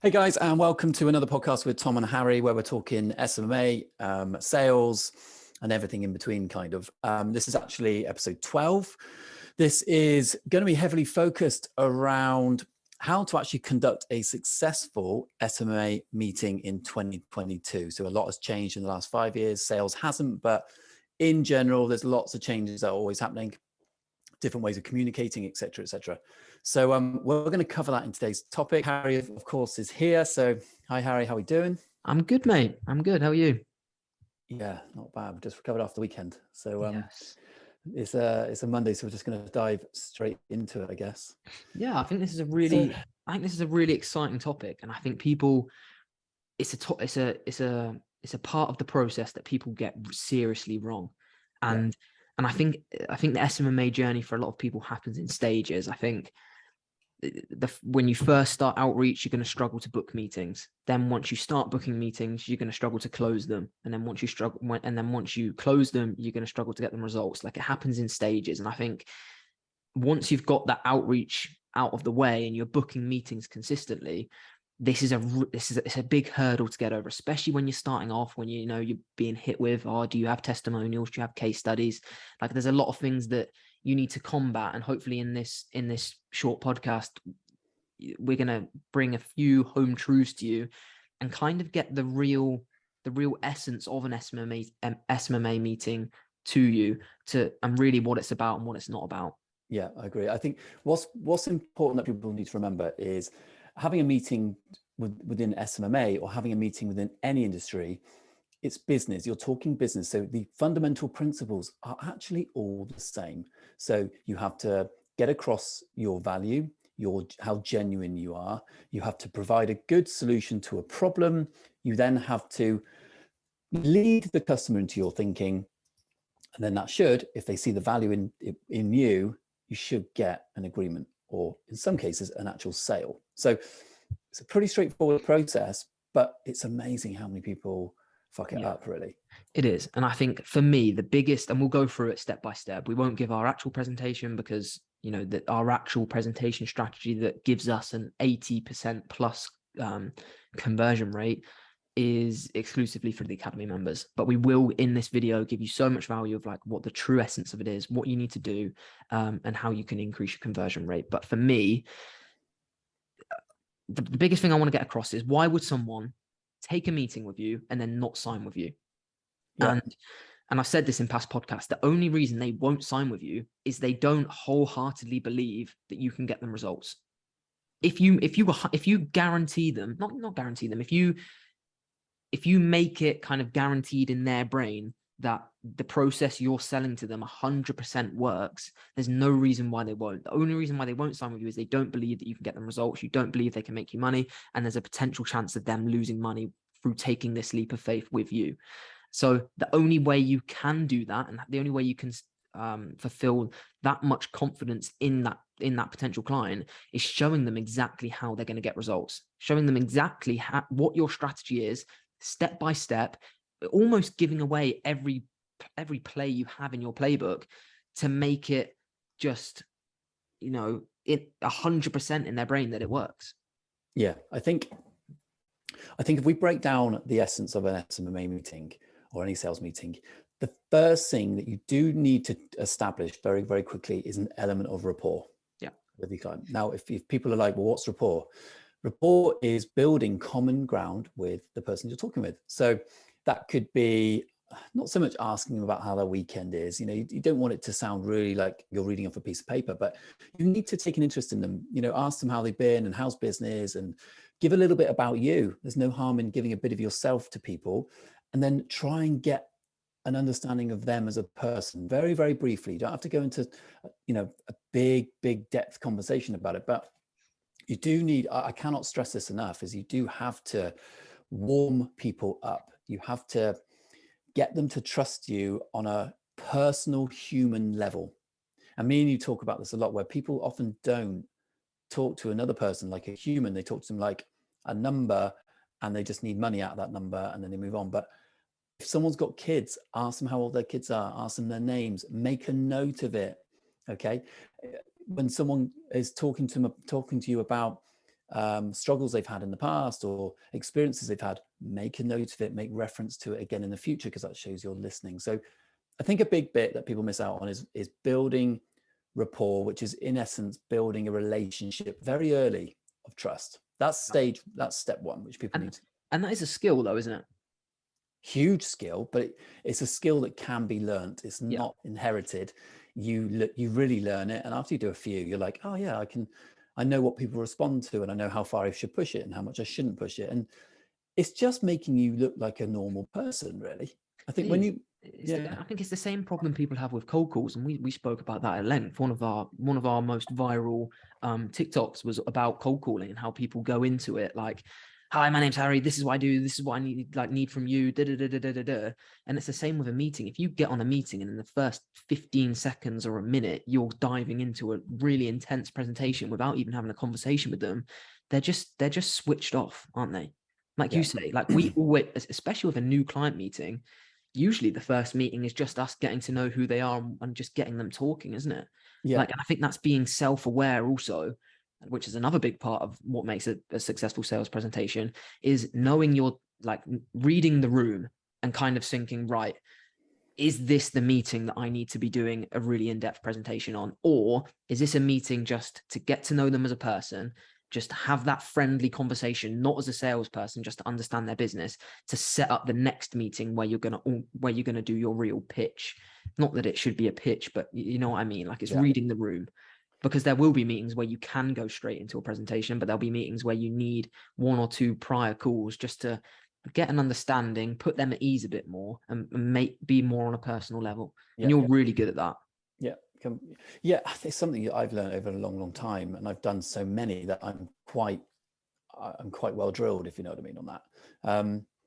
Hey guys, and welcome to another podcast with Tom and Harry, where we're talking SMMA, sales, and everything in between, kind of. This is actually episode 12. This is going to be heavily focused around how to actually conduct a successful SMMA meeting in 2022. So a lot has changed in the last 5 years. Sales hasn't, but in general, there's lots of changes that are always happening, different ways of communicating, et cetera, et cetera. So we're going to cover that in today's topic. Harry, of course, is here. So hi, Harry, how are we doing? I'm good, mate. I'm good. How are you? Yeah, not bad. We just recovered after the weekend. So Yes. it's a Monday, so we're just going to dive straight into it, I guess. Yeah, I think this is a really exciting topic, and I think people, it's a part of the process that people get seriously wrong, and I think the SMMA journey for a lot of people happens in stages. I think when you first start outreach, you're going to struggle to book meetings. Then once you start booking meetings, you're going to struggle to close them. And then once you close them, you're going to struggle to get them results. Like, it happens in stages. And I think once you've got that outreach out of the way and you're booking meetings consistently, it's a big hurdle to get over, especially when you're starting off, when you're being hit with, do you have testimonials? Do you have case studies? Like, there's a lot of things that you need to combat. And hopefully in this short podcast, we're going to bring a few home truths to you and kind of get the real essence of an SMMA meeting to you, and really what it's about and what it's not about. Yeah, I agree. I think what's important that people need to remember is having a meeting within SMMA or having a meeting within any industry. It's business. You're talking business. So the fundamental principles are actually all the same. So you have to get across your value, how genuine you are. You have to provide a good solution to a problem. You then have to lead the customer into your thinking. And then that should, if they see the value in you, you should get an agreement, or in some cases, an actual sale. So it's a pretty straightforward process, but it's amazing how many people fuck it up, really. It is. And I think for me, the biggest, and we'll go through it step by step. We won't give our actual presentation because, that our actual presentation strategy that gives us an 80% plus conversion rate is exclusively for the Academy members. But we will, in this video, give you so much value of like what the true essence of it is, what you need to do, and how you can increase your conversion rate. But for me, the biggest thing I want to get across is, why would someone take a meeting with you and then not sign with you? Yeah. And I've said this in past podcasts, the only reason they won't sign with you is they don't wholeheartedly believe that you can get them results. If you guarantee them, not guarantee them, if you make it kind of guaranteed in their brain that the process you're selling to them 100% works, there's no reason why they won't. The only reason why they won't sign with you is they don't believe that you can get them results. You don't believe they can make you money. And there's a potential chance of them losing money through taking this leap of faith with you. So the only way you can do that, and the only way you can fulfill that much confidence in that potential client, is showing them exactly how they're going to get results, showing them exactly what your strategy is, step by step, almost giving away every play you have in your playbook to make it just, it 100% in their brain that it works. Yeah, I think if we break down the essence of an SMMA meeting or any sales meeting, the first thing that you do need to establish very, very quickly is an element of rapport. Yeah. With your client. Now, if people are like, well, what's rapport? Rapport is building common ground with the person you're talking with. So that could be not so much asking them about how their weekend is. You don't want it to sound really like you're reading off a piece of paper, but you need to take an interest in them. Ask them how they've been and how's business, and give a little bit about you. There's no harm in giving a bit of yourself to people, and then try and get an understanding of them as a person very, very briefly. You don't have to go into, a big depth conversation about it, but you do need, I cannot stress this enough, is you do have to warm people up. You have to get them to trust you on a personal human level. And me and you talk about this a lot, where people often don't talk to another person like a human. They talk to them like a number, and they just need money out of that number, and then they move on. But if someone's got kids, ask them how old their kids are, ask them their names, make a note of it. Okay. When someone is talking to you about struggles they've had in the past or experiences they've had, make a note of it, make reference to it again in the future, because that shows you're listening. So I think a big bit that people miss out on is building rapport, which is in essence building a relationship very early of trust. That's step one, which people need to. And that is a skill though, isn't it? Huge skill, but it's a skill that can be learned. It's not inherited. You really learn it, and after you do a few, you're like, oh yeah, I know what people respond to, and I know how far I should push it and how much I shouldn't push it, and it's just making you look like a normal person, really. I think when you I think it's the same problem people have with cold calls, and we spoke about that at length. One of our most viral TikToks was about cold calling and how people go into it like, hi, my name's Harry, this is what I do, this is what I need from you, da, da, da, da, da, da. And it's the same with a meeting. If you get on a meeting and in the first 15 seconds or a minute you're diving into a really intense presentation without even having a conversation with them, they're just switched off, aren't they? Like you say, like we always, especially with a new client meeting, usually the first meeting is just us getting to know who they are and just getting them talking, isn't it? Like, and I think that's being self-aware also, which is another big part of what makes a successful sales presentation, is knowing you're like reading the room and kind of thinking, right, is this the meeting that I need to be doing a really in-depth presentation on? Or is this a meeting just to get to know them as a person, just to have that friendly conversation, not as a salesperson, just to understand their business, to set up the next meeting where you're gonna do your real pitch. Not that it should be a pitch, but you know what I mean? Like it's reading the room. Because there will be meetings where you can go straight into a presentation, but there'll be meetings where you need one or two prior calls just to get an understanding, put them at ease a bit more, and be more on a personal level. And you're really good at that. It's something that I've learned over a long time, and I've done so many that I'm quite well drilled, if you know what I mean, on that.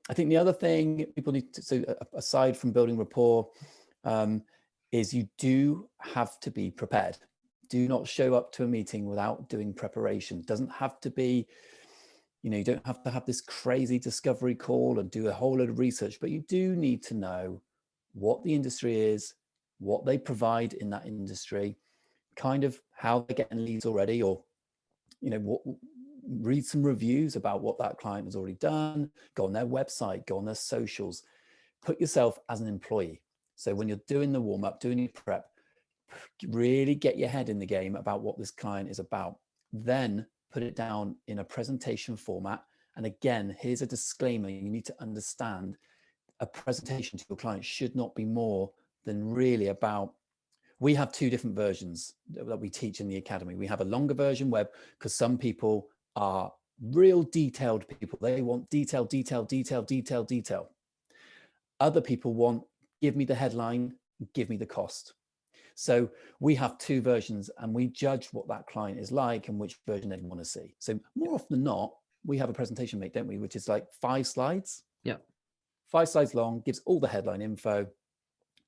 I think the other thing people need to, so aside from building rapport, is you do have to be prepared. Do not show up to a meeting without doing preparation. It doesn't have to be, you don't have to have this crazy discovery call and do a whole load of research, but you do need to know what the industry is, what they provide in that industry, kind of how they're getting leads already, or, read some reviews about what that client has already done, go on their website, go on their socials, put yourself as an employee. So when you're doing the warm up, doing your prep, really get your head in the game about what this client is about. Then put it down in a presentation format. And again, here's a disclaimer. You need to understand a presentation to your client should not be more than really about, we have two different versions that we teach in the academy. We have a longer version because some people are real detailed people. They want detail. Other people want, give me the headline, give me the cost. So we have two versions, and we judge what that client is like and which version they want to see. So more often than not, we have a presentation made, don't we, which is like 5 slides. 5 slides long, gives all the headline info,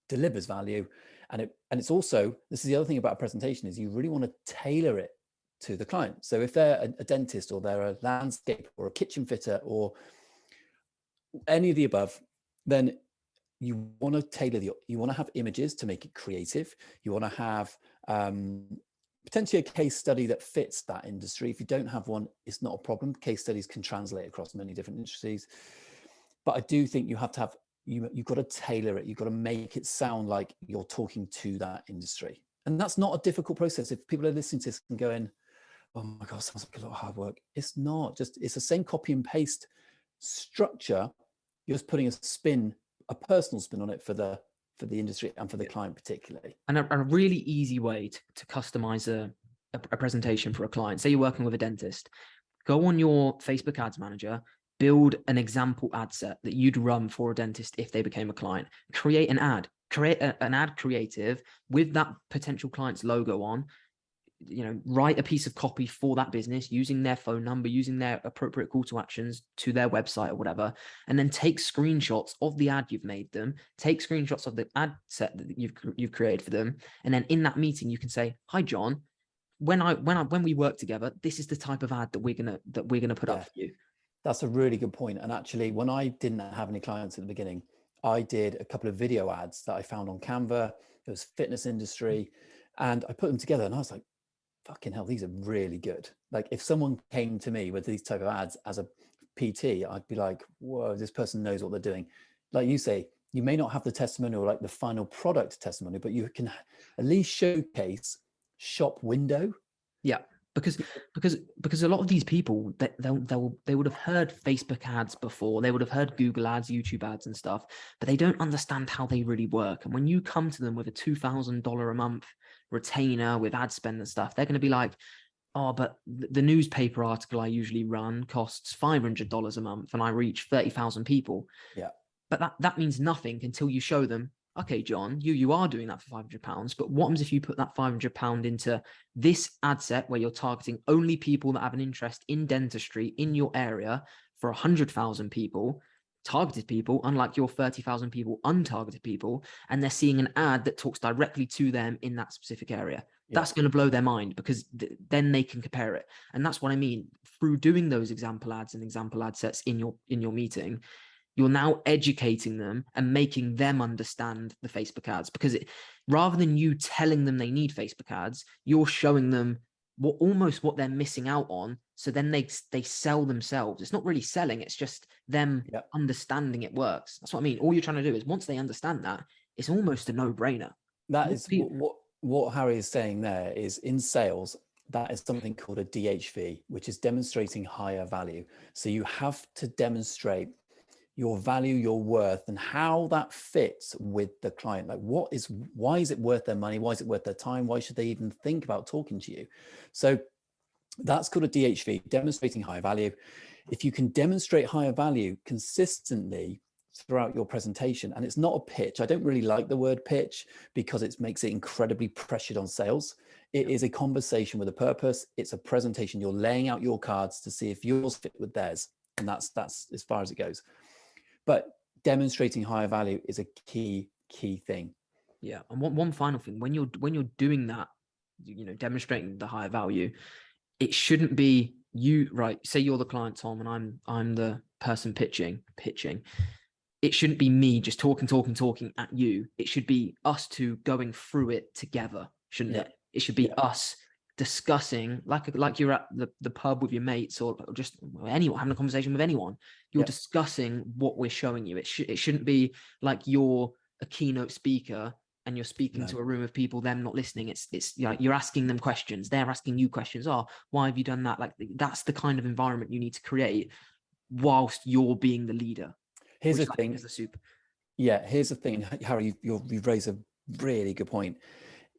delivers value. And it's also, this is the other thing about a presentation, is you really want to tailor it to the client. So if they're a dentist, or they're a landscape or a kitchen fitter, or any of the above, then you want to tailor you want to have images to make it creative. You want to have potentially a case study that fits that industry. If you don't have one, it's not a problem. Case studies can translate across many different industries. But I do think you have to have, you've got to tailor it. You've got to make it sound like you're talking to that industry. And that's not a difficult process. If people are listening to this and going, oh my God, sounds like a lot of hard work. It's not. It's the same copy and paste structure. You're just putting a personal spin on it for the industry and for the client particularly. And a really easy way to customize a presentation for a client. Say you're working with a dentist, go on your Facebook ads manager, build an example ad set that you'd run for a dentist if they became a client. Create an ad, an ad creative with that potential client's logo on. Write a piece of copy for that business using their phone number, using their appropriate call to actions to their website or whatever, and then take screenshots of the ad you've made them, take screenshots of the ad set that you've created for them, and then in that meeting you can say, hi John, when we work together, this is the type of ad that we're gonna put up for you. That's a really good point. And actually, when I didn't have any clients at the beginning, I did a couple of video ads that I found on Canva. It was fitness industry, and I put them together, and I was like, fucking hell, these are really good. Like if someone came to me with these type of ads as a PT, I'd be like, whoa, this person knows what they're doing. Like you say, you may not have the testimonial, like the final product testimony, but you can at least showcase shop window. Yeah, because a lot of these people, they would have heard Facebook ads before, they would have heard Google ads, YouTube ads and stuff, but they don't understand how they really work. And when you come to them with a $2,000 a month retainer with ad spend and stuff, they're going to be like, oh, but the newspaper article I usually run costs $500 a month and I reach 30,000 people. Yeah. But that means nothing until you show them, okay, John, you are doing that for £500, but what happens if you put that £500 into this ad set where you're targeting only people that have an interest in dentistry in your area for 100,000 people, targeted people, unlike your 30,000 people, untargeted people, and they're seeing an ad that talks directly to them in that specific area. Yeah. That's going to blow their mind, because then they can compare it. And that's what I mean. Through doing those example ads and example ad sets in your meeting, you're now educating them and making them understand the Facebook ads, because rather than you telling them they need Facebook ads, you're showing them what they're missing out on. So then they sell themselves. It's not really selling. It's just them understanding it works. That's what I mean. All you're trying to do is, once they understand that, it's almost a no-brainer. That is what Harry is saying there is, in sales, that is something called a DHV, which is demonstrating higher value. So you have to demonstrate your value, your worth, and how that fits with the client. Like why is it worth their money? Why is it worth their time? Why should they even think about talking to you? So that's called a DHV, demonstrating higher value. If you can demonstrate higher value consistently throughout your presentation, and it's not a pitch. I don't really like the word pitch because it makes it incredibly pressured on sales. It is a conversation with a purpose. It's a presentation. You're laying out your cards to see if yours fit with theirs. And that's as far as it goes. But demonstrating higher value is a key thing. Yeah. And one final thing, when you're doing that, demonstrating the higher value, it shouldn't be you, right? Say you're the client, Tom, and I'm the person pitching. It shouldn't be me just talking at you. It should be us two going through it together, shouldn't it? It should be us discussing, like you're at the pub with your mates, or just anyone, having a conversation with anyone. You're discussing what we're showing you. It shouldn't be like you're a keynote speaker and you're speaking to a room of people, them not listening. It's like you're asking them questions, they're asking you questions. Oh, why have you done that? Like, that's the kind of environment you need to create whilst you're being the leader. Here's the thing. Here's the thing, Harry, you've raised a really good point.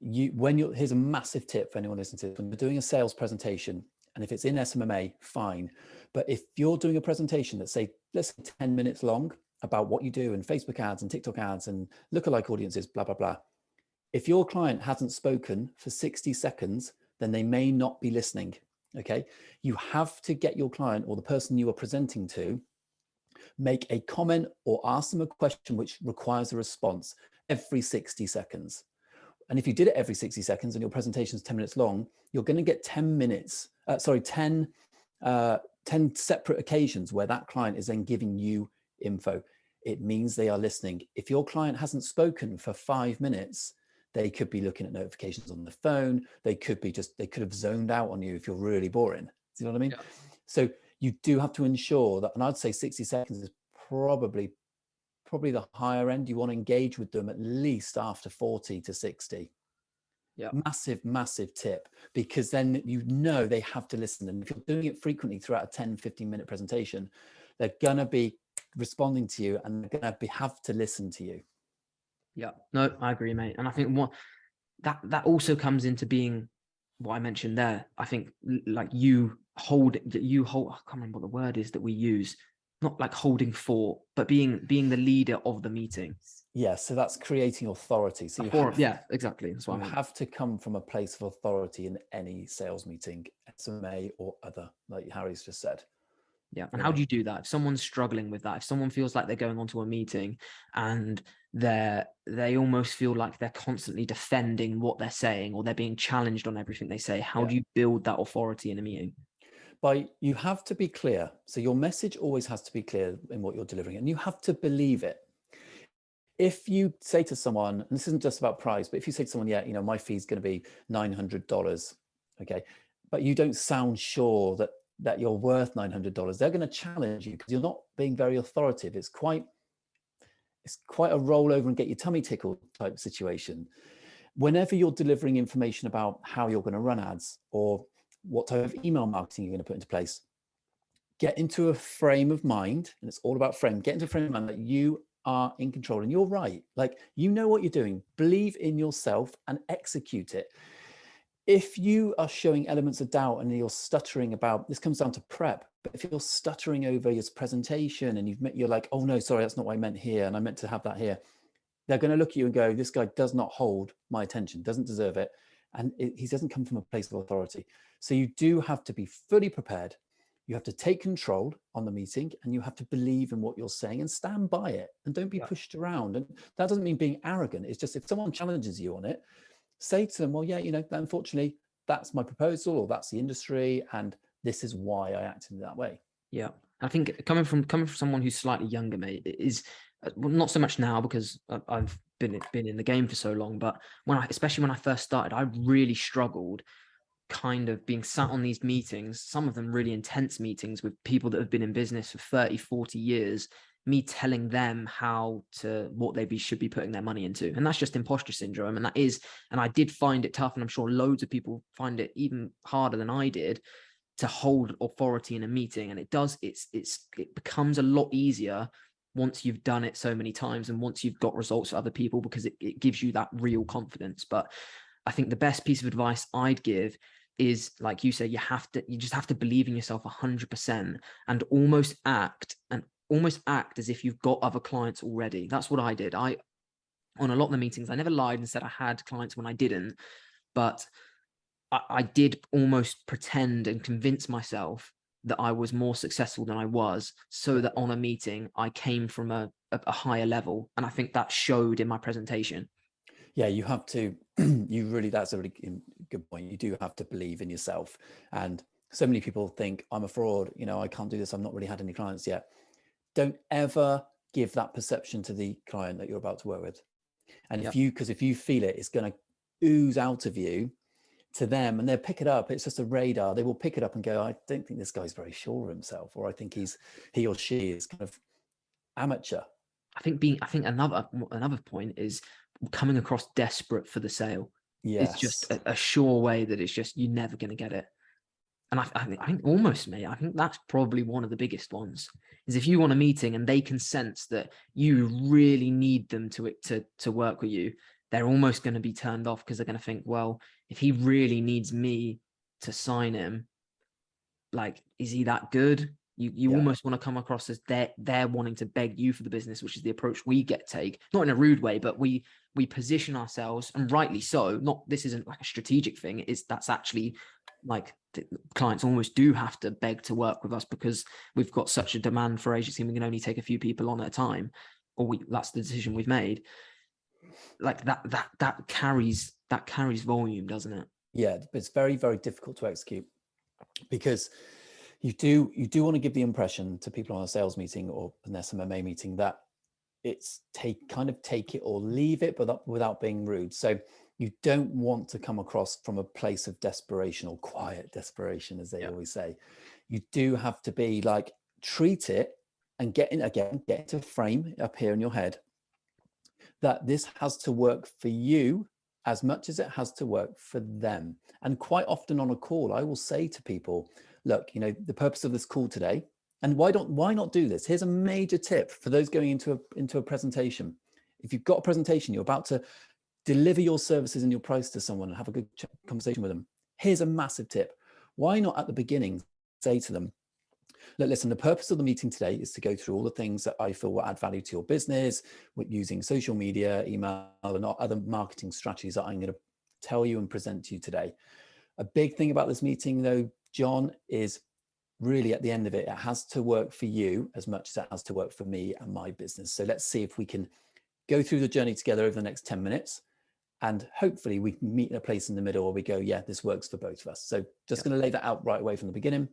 Here's a massive tip for anyone listening to this. When you're doing a sales presentation, and if it's in SMMA, fine. But if you're doing a presentation that's, say, let's say 10 minutes long about what you do and Facebook ads and TikTok ads and lookalike audiences, blah, blah, blah. If your client hasn't spoken for 60 seconds, then they may not be listening, okay? You have to get your client, or the person you are presenting to, make a comment or ask them a question which requires a response every 60 seconds. And if you did it every 60 seconds and your presentation is 10 minutes long, you're going to get 10 separate occasions where that client is then giving you info. It means they are listening. If your client hasn't spoken for 5 minutes, they could be looking at notifications on the phone. They could have zoned out on you if you're really boring. Do you know what I mean? Yeah. So you do have to ensure that, and I'd say 60 seconds is probably the higher end. You want to engage with them at least after 40 to 60. Yeah. Massive tip, because then they have to listen. And if you're doing it frequently throughout a 10-15 minute presentation, they're going to be responding to you and they're going to have to listen to you. Yeah, no, I agree, mate. And I think that also comes into being what I mentioned there. I think like you hold, I can't remember what the word is that we use, not like holding fort, but being the leader of the meeting. Yeah, so that's creating authority. So exactly. That's what I mean. You have to come from a place of authority in any sales meeting, SMA or other, like Harry's just said. Yeah. And how do you do that? If someone's struggling with that, if someone feels like they're going onto a meeting and they almost feel like they're constantly defending what they're saying, or they're being challenged on everything they say, how do you build that authority in a meeting? You have to be clear. So your message always has to be clear in what you're delivering, and you have to believe it. If you say to someone, and this isn't just about price, but if you say to someone, my fee is going to be $900, Okay. But you don't sound sure that you're worth $900. They're going to challenge you because you're not being very authoritative. It's quite a roll over and get your tummy tickled type situation. Whenever you're delivering information about how you're going to run ads or what type of email marketing you're going to put into place, get into a frame of mind, and it's all about frame. Get into a frame of mind that you are in control and you're right. Like, you know what you're doing. Believe in yourself and execute it. If you are showing elements of doubt and you're stuttering about, this comes down to prep, but if you're stuttering over your presentation and you're like, oh no, sorry, that's not what I meant here, and I meant to have that here, they're going to look at you and go, this guy does not hold my attention, doesn't deserve it. And he doesn't come from a place of authority. So you do have to be fully prepared. You have to take control on the meeting, and you have to believe in what you're saying and stand by it, and don't be pushed around. And that doesn't mean being arrogant. It's just, if someone challenges you on it, say to them, well, yeah, unfortunately, that's my proposal, or that's the industry, and this is why I acted in that way. Yeah. I think coming from someone who's slightly younger, mate, is well, not so much now because I've been in the game for so long, but especially when I first started, I really struggled kind of being sat on these meetings, some of them really intense meetings with people that have been in business for 30, 40 years, me telling them what they should be putting their money into. And that's just imposter syndrome. And I did find it tough. And I'm sure loads of people find it even harder than I did to hold authority in a meeting. And it becomes a lot easier once you've done it so many times and once you've got results for other people, because it gives you that real confidence. But I think the best piece of advice I'd give is, like you say, you just have to believe in yourself 100% and almost act as if you've got other clients already. That's what I did. On a lot of the meetings, I never lied and said I had clients when I didn't, but I did almost pretend and convince myself that I was more successful than I was, so that on a meeting I came from a higher level. And I think that showed in my presentation. Yeah, you have to, that's a really good point. You do have to believe in yourself. And so many people think, I'm a fraud, I can't do this, I've not really had any clients yet. Don't ever give that perception to the client that you're about to work with. And if you feel it, it's going to ooze out of you to them, and they'll pick it up. It's just a radar. They will pick it up and go, I don't think this guy's very sure of himself, or I think he or she is kind of amateur. I think another point is coming across desperate for the sale. Yes. It's just a sure way that it's just, you're never going to get it. And I think almost, mate, I think that's probably one of the biggest ones, is if you want a meeting and they can sense that you really need them to work with you, they're almost going to be turned off, because they're going to think, well, if he really needs me to sign him, like, is he that good? You almost want to come across as they're wanting to beg you for the business, which is the approach we take, not in a rude way, but we position ourselves, and rightly so. This isn't like a strategic thing. That's actually like, the clients almost do have to beg to work with us, because we've got such a demand for agency, and we can only take a few people on at a time, or that's the decision we've made. Like that carries volume, doesn't it? Yeah, it's very, very difficult to execute, because you do want to give the impression to people on a sales meeting or an SMMA meeting that it's take it or leave it, but without being rude. So you don't want to come across from a place of desperation, or quiet desperation, as they always say. You do have to be like, treat it and get into a frame up here in your head that this has to work for you as much as it has to work for them. And quite often on a call, I will say to people, look, the purpose of this call today, and why not do this? Here's a major tip for those going into a presentation. If you've got a presentation, you're about to deliver your services and your price to someone and have a good conversation with them. Here's a massive tip. Why not at the beginning say to them, look, listen, the purpose of the meeting today is to go through all the things that I feel will add value to your business, with using social media, email, and other marketing strategies that I'm going to tell you and present to you today. A big thing about this meeting, though, John, is really at the end of it, it has to work for you as much as it has to work for me and my business. So let's see if we can go through the journey together over the next 10 minutes. And hopefully we can meet in a place in the middle where we go, yeah, this works for both of us. So just going to lay that out right away from the beginning,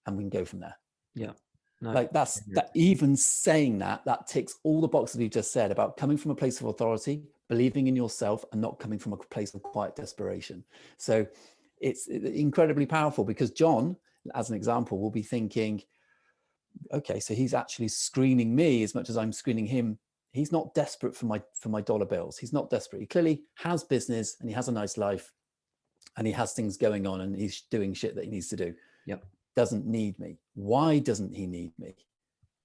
and we can go from there. Yeah. No, like that even saying that ticks all the boxes you just said about coming from a place of authority, believing in yourself, and not coming from a place of quiet desperation. So it's incredibly powerful, because John, as an example, will be thinking, okay, so he's actually screening me as much as I'm screening him. He's not desperate for my dollar bills. He's not desperate. He clearly has business and he has a nice life and he has things going on and he's doing shit that he needs to do. Yep. Doesn't need me. Why doesn't he need me?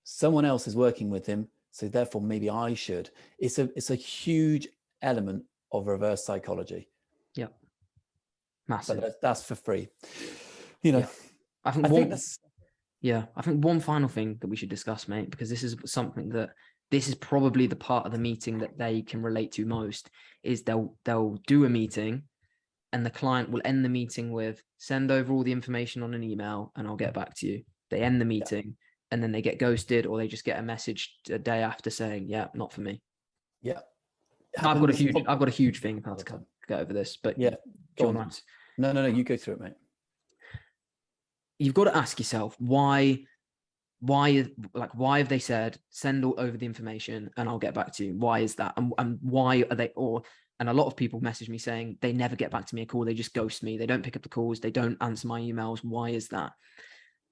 Someone else is working with him, so therefore maybe I should. It's a huge element of reverse psychology. Yep. Massive. But that's for free. You know, yeah. I think one final thing that we should discuss, mate, because this is something that this is probably the part of the meeting that they can relate to most, is they'll do a meeting and the client will end the meeting with, send over all the information on an email and I'll get back to you. They end the meeting and then they get ghosted, or they just get a message a day after saying, yeah, not for me. Yeah. I've got a huge thing to go over this, but yeah. No, you go through it, mate. You've got to ask yourself, why have they said, send over the information and I'll get back to you? Why is that? And why are they, and a lot of people message me saying they never get back to me a call. They just ghost me. They don't pick up the calls. They don't answer my emails. Why is that?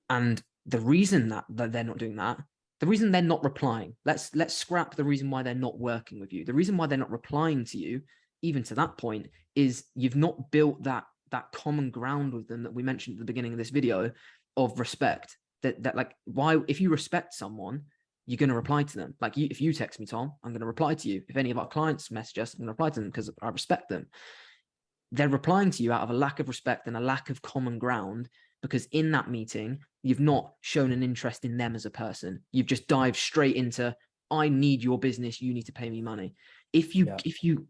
And the reason that they're not doing that, the reason they're not replying, let's scrap the reason why they're not working with you. The reason why they're not replying to you, even to that point, is you've not built that common ground with them that we mentioned at the beginning of this video of respect. That like, why, if you respect someone, you're going to reply to them. Like if you text me, Tom, I'm going to reply to you. If any of our clients message us, I'm going to reply to them because I respect them. They're replying to you out of a lack of respect and a lack of common ground, because in that meeting, you've not shown an interest in them as a person. You've just dived straight into, I need your business. You need to pay me money. If you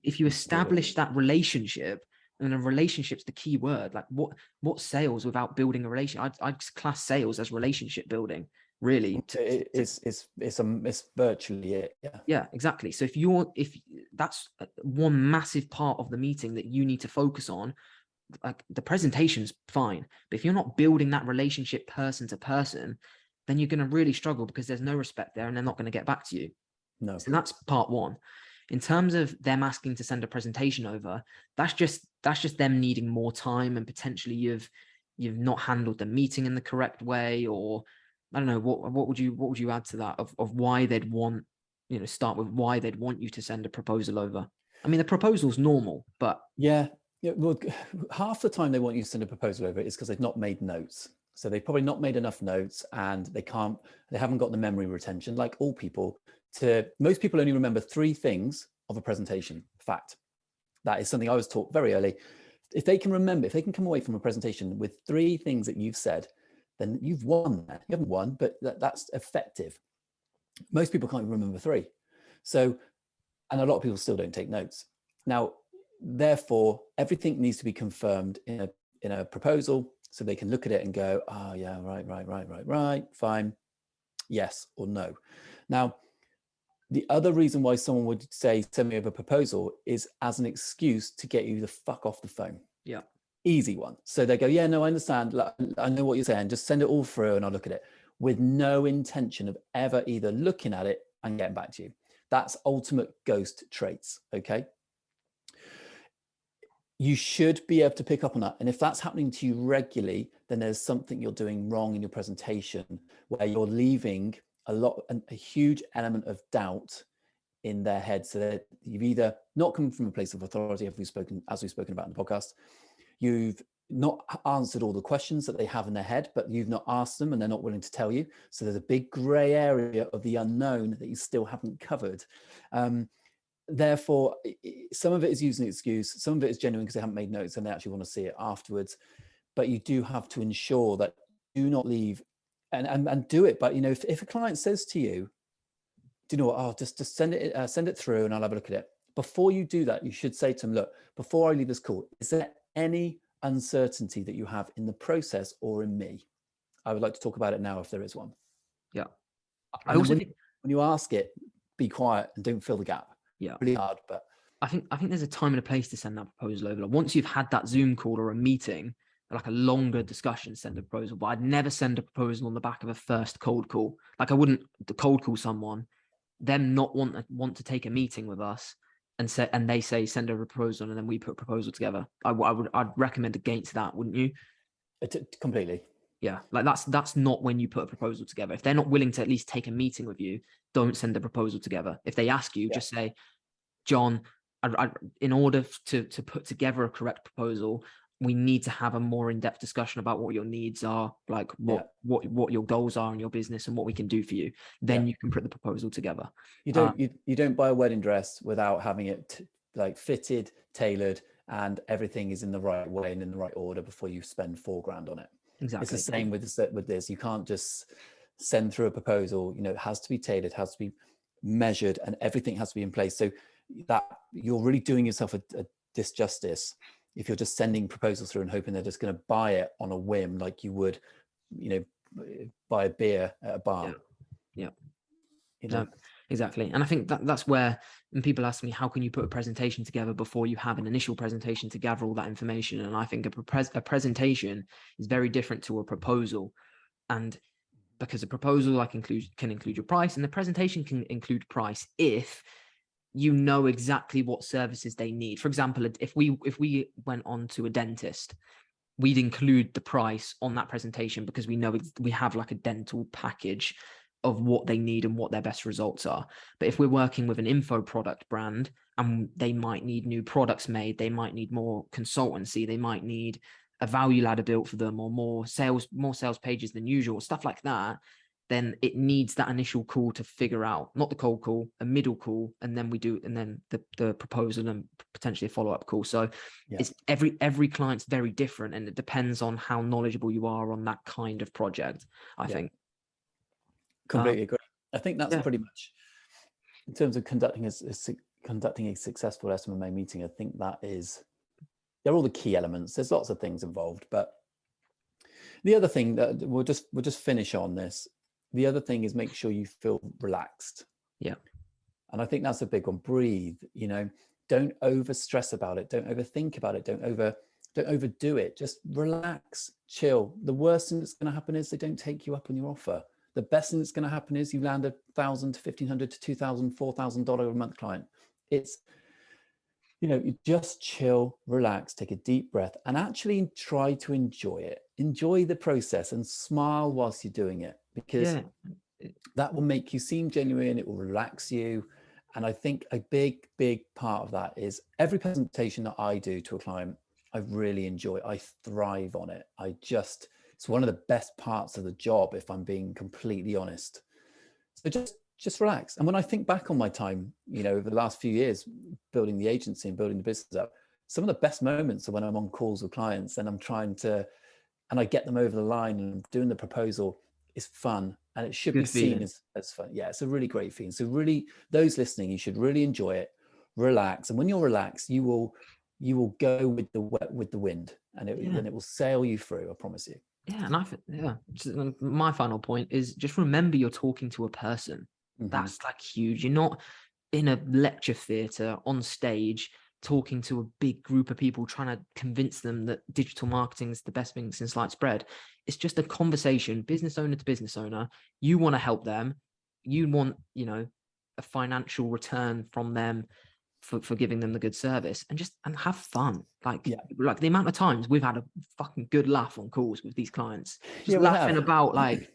establish that relationship, and a relationship's the key word. Like what sales without building a relationship? I'd class sales as relationship building, really. It's virtually it. Yeah, exactly. So if that's one massive part of the meeting that you need to focus on, like the presentation's fine, but if you're not building that relationship person to person, then you're going to really struggle, because there's no respect there and they're not going to get back to you. No. So that's part one. In terms of them asking to send a presentation over, that's just them needing more time, and potentially you've not handled the meeting in the correct way, or I don't know, what would you add to that of why they'd want, start with why they'd want you to send a proposal over? I mean, the proposal's normal, but yeah, well, half the time they want you to send a proposal over is because they've not made notes. So they've probably not made enough notes, and they haven't got the memory retention, like all people. Most people only remember 3 things of a presentation. Fact. That is something I was taught very early. If they can come away from a presentation with 3 things that you've said, then you've won that. You haven't won, but that's effective. Most people can't even remember 3. So, and a lot of people still don't take notes. Now, therefore, everything needs to be confirmed in a proposal, so they can look at it and go, oh yeah, right, fine, yes or no. Now, the other reason why someone would say, send me over a proposal, is as an excuse to get you the fuck off the phone. Yeah. Easy one. So they go, yeah, no, I understand. I know what you're saying. Just send it all through and I'll look at it, with no intention of ever either looking at it and getting back to you. That's ultimate ghost traits. Okay. You should be able to pick up on that. And if that's happening to you regularly, then there's something you're doing wrong in your presentation, where you're leaving a huge element of doubt in their head, so that you've either not come from a place of authority, as we've spoken about in the podcast, you've not answered all the questions that they have in their head, but you've not asked them and they're not willing to tell you. So there's a big gray area of the unknown that you still haven't covered. Therefore, some of it is using an excuse, some of it is genuine because they haven't made notes and they actually want to see it afterwards. But you do have to ensure that do not leave and do it. But if a client says to you, do you know what, oh, just send it through and I'll have a look at it. Before you do that, you should say to them, look, before I leave this call, is there any uncertainty that you have in the process or in me? I would like to talk about it now if there is one. Yeah. I also think when you ask it, be quiet and don't fill the gap. Yeah. Really hard, but I think there's a time and a place to send that proposal over. Like once you've had that Zoom call or a meeting, like a longer discussion, send a proposal. But I'd never send a proposal on the back of a first cold call. Like I wouldn't cold call someone, them not want to take a meeting with us, and they say send a proposal, and then we put a proposal together. I'd recommend against that, wouldn't you? Completely. Yeah, like that's not when you put a proposal together. If they're not willing to at least take a meeting with you, don't send a proposal together. If they ask you, just say, John, in order to put together a correct proposal, we need to have a more in-depth discussion about what your needs are, like what your goals are in your business and what we can do for you. Then you can put the proposal together. You don't you don't buy a wedding dress without having it like fitted, tailored, and everything is in the right way and in the right order before you spend $4,000 on it. Exactly. It's the same with this. You can't just send through a proposal. You know, it has to be tailored, has to be measured, and everything has to be in place. So that you're really doing yourself a disjustice if you're just sending proposals through and hoping they're just going to buy it on a whim, like you would, you know, buy a beer at a bar. Yeah. You know? No, exactly. And I think that's where, when people ask me, how can you put a presentation together before you have an initial presentation to gather all that information? And I think a presentation is very different to a proposal. And because a proposal can include your price, and the presentation can include price if you know exactly what services they need. For example, if we went on to a dentist, we'd include the price on that presentation because we know we have like a dental package of what they need and what their best results are. But if we're working with an info product brand and they might need new products made, they might need more consultancy, they might need a value ladder built for them, or more sales pages than usual, stuff like that, then it needs that initial call to figure out, not the cold call, a middle call, and then the proposal and potentially a follow-up call. So it's every client's very different, and it depends on how knowledgeable you are on that kind of project, I think. Completely agree. I think that's pretty much, in terms of conducting a successful SMMA meeting, I think they're all the key elements. There's lots of things involved, but the other thing that we'll just finish on this. The other thing is make sure you feel relaxed. Yeah. And I think that's a big one. Breathe, you know, don't over stress about it. Don't overthink about it. Don't overdo it. Just relax, chill. The worst thing that's going to happen is they don't take you up on your offer. The best thing that's going to happen is you land $1,000 to $1,500 to $2,000, $4,000 a month client. It's, you know, you just chill, relax, take a deep breath, and actually try to enjoy it. Enjoy the process and smile whilst you're doing it, because that will make you seem genuine. It will relax you. And I think a big part of that is every presentation that I do to a client, I really enjoy. I thrive on it. It's one of the best parts of the job, if I'm being completely honest. So just relax. And when I think back on my time, you know, over the last few years, building the agency and building the business up, some of the best moments are when I'm on calls with clients and and I get them over the line and doing the proposal is fun, and it should be seen as fun. Yeah, it's a really great feeling. So really, those listening, you should really enjoy it, relax. And when you're relaxed, you will go with the wind, and it will sail you through, I promise you. Yeah. And my final point is just remember you're talking to a person. That's like huge. You're not in a lecture theatre on stage talking to a big group of people trying to convince them that digital marketing is the best thing since sliced bread. It's just a conversation, business owner to business owner. You want to help them. You want, you know, a financial return from them for giving them the good service, and have fun. Like the amount of times we've had a fucking good laugh on calls with these clients, just laughing about like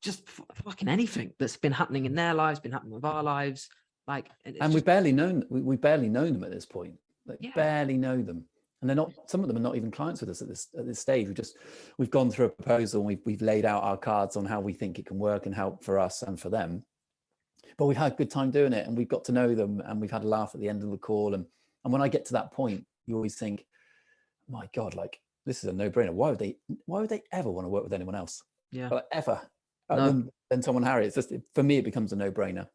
just fucking anything that's been happening in their lives, been happening with our lives. Like, and we barely know them at this point. Like, barely know them, and some of them are not even clients with us at this stage. We've gone through a proposal, and we've laid out our cards on how we think it can work and help for us and for them. But we've had a good time doing it, and we've got to know them, and we've had a laugh at the end of the call. And when I get to that point, you always think, my God, like, this is a no-brainer. Why would they ever want to work with anyone else? Yeah. Like, ever. Than someone Harry. It's just, for me, it becomes a no-brainer.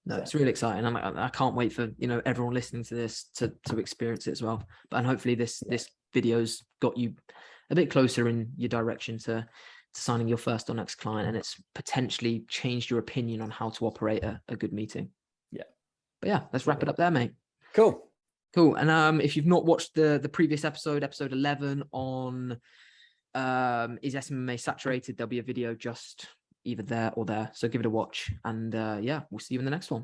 No, it's really exciting. I can't wait for, you know, everyone listening to this to experience it as well. And hopefully this video's got you a bit closer in your direction to signing your first or next client, and it's potentially changed your opinion on how to operate a good meeting. Yeah. But yeah, let's wrap it up there, mate. Cool. And if you've not watched the previous episode 11 on is SMMA saturated, there'll be a video just either there or there. So give it a watch, and yeah, we'll see you in the next one.